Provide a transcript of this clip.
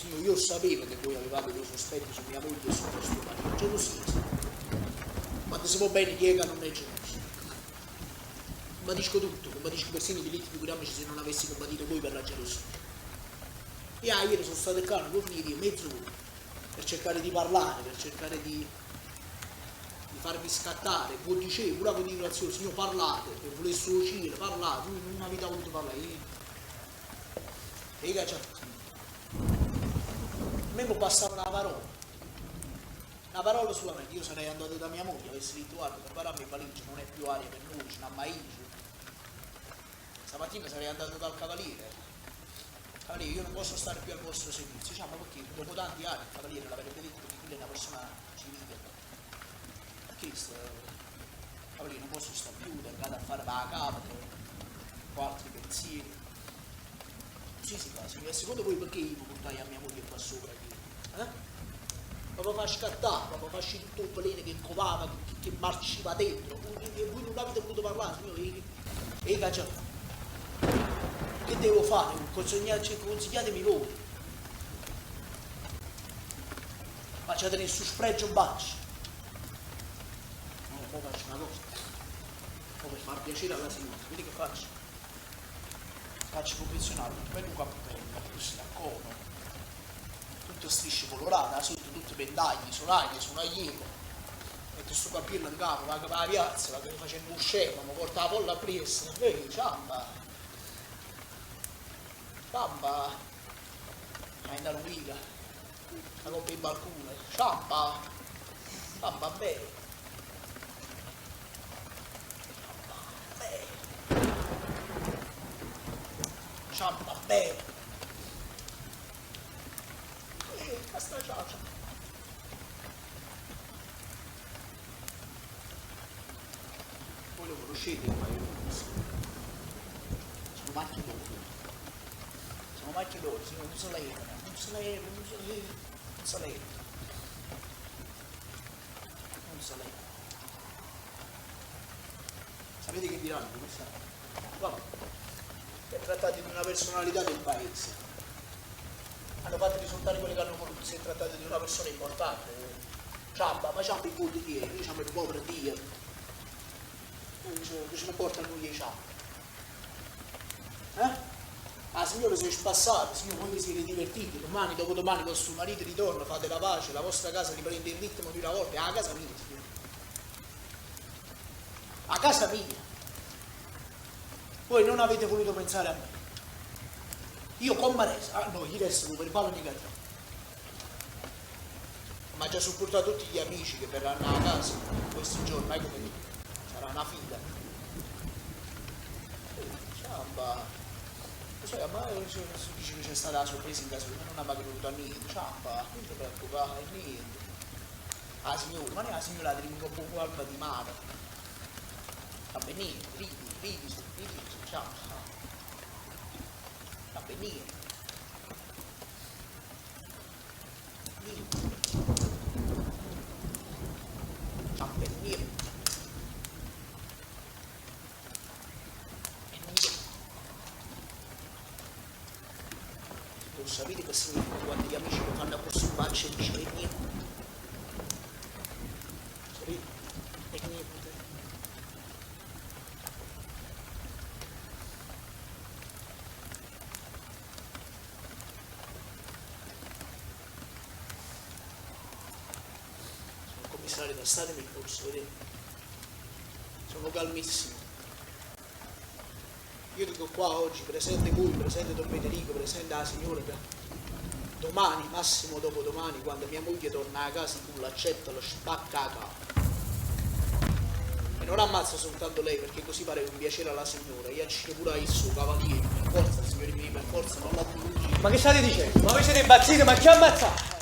signore, io sapevo che voi avevate dei sospetti su mia moglie e su questo marito, gelosia. Quando si può bene chi è che non è geloso? Combatisco tutto, combatisco persino i delitti figuriamoci se non avessi combattuto voi per la gelosia. E ieri sono stato calmo con Dio mezz'ora per cercare di parlare, per cercare di farvi scattare. Voi dicevo, una continuazione, signor parlate, per volesse uscire, parlate, lui non avete voluto parlare. E che c'è? A me mi passava una parola solamente, io sarei andato da mia moglie, avessi detto guarda, prepararmi il valigia, non è più aria per noi, ce n'ha mai io. Stamattina sarei andato dal cavaliere. Cavaliere, io non posso stare più al vostro servizio, diciamo perché dopo tanti anni il cavaliere l'avrebbe detto che quella è una persona civile. Cristo, cavaliere, non posso stare più, andate a fare la capa, con altri pensieri. Sì, si fa, signore, secondo voi perché io mi portai a mia moglie qua sopra? Proprio fa scattare, proprio fa uscire tutto il veleno che covava, che marciva dentro. E voi non avete voluto parlare, signore, e cacciate. Che devo fare? Consigliatemi voi. Facciate nel suspregio bacio. No, poi faccio una cosa. Poi per far piacere alla signora, vedi che faccio? Faccio confezionare un bel cappello, così a cono, tutto strisce colorata, sotto tutti i pendagli, sonagliere. Metto sto cappello in capo, va a piazza, va che mi facendo un scemo, mi porta la polla presa, ciamba. Ciamba, hai una ruina, la coppa in balcone, ciamba bene, ciamba bene, questa ciaccia. Voi lo conoscete, ma io non lo conosco. Sono macchie d'oro. Sono macchie d'oro, signore, non se leva. Sapete che diranno questa? Vabbè, si è trattato di una personalità del paese. Hanno fatto risultare quelli che hanno voluto, si è trattato di una persona importante. Ciamba, ma ciamba in conto di noi siamo il povero Dio. Che ce ne porta a noi i ciamba. Ah, signore, sei spassato, signore, voi vi siete divertiti, domani, dopodomani, il vostro marito ritorna, fate la pace, la vostra casa riprende il ritmo di una volta, è a casa mia, signore. A casa mia. Voi non avete voluto pensare a me. Io con Maresa, no, gli resto per palo negativo. Ma già supportato tutti gli amici che verranno a casa questi giorni, mai come dire, sarà una fila. Ciamba. Cioè, ma si dice che c'è stata la sorpresa in caso, non ha mai venuto a niente, ciamba, non ti preoccupare, niente. Ah signora, ma non è la signora che un po' alba di mare. Va bene, ridi, ciao. Va bene. Va bene. Non sapete che significa quando gli amici lo fanno a corso in faccia e dice niente? Sapete? E niente. Sono commissario da Stato nel corso, vedete? Sono calmissimo. Io dico qua oggi, presente voi, presente Don Federico, presente la signora, domani, massimo dopodomani, quando mia moglie torna a casa, tu l'accetta, lo spacca a capo. E non ammazza soltanto lei, perché così pare un piacere alla signora, io acciro pure il suo cavaliere, per forza, signori miei, per forza, non la può dire. Ma che state dicendo? Ma voi siete impazziti, ma chi ha ammazzato?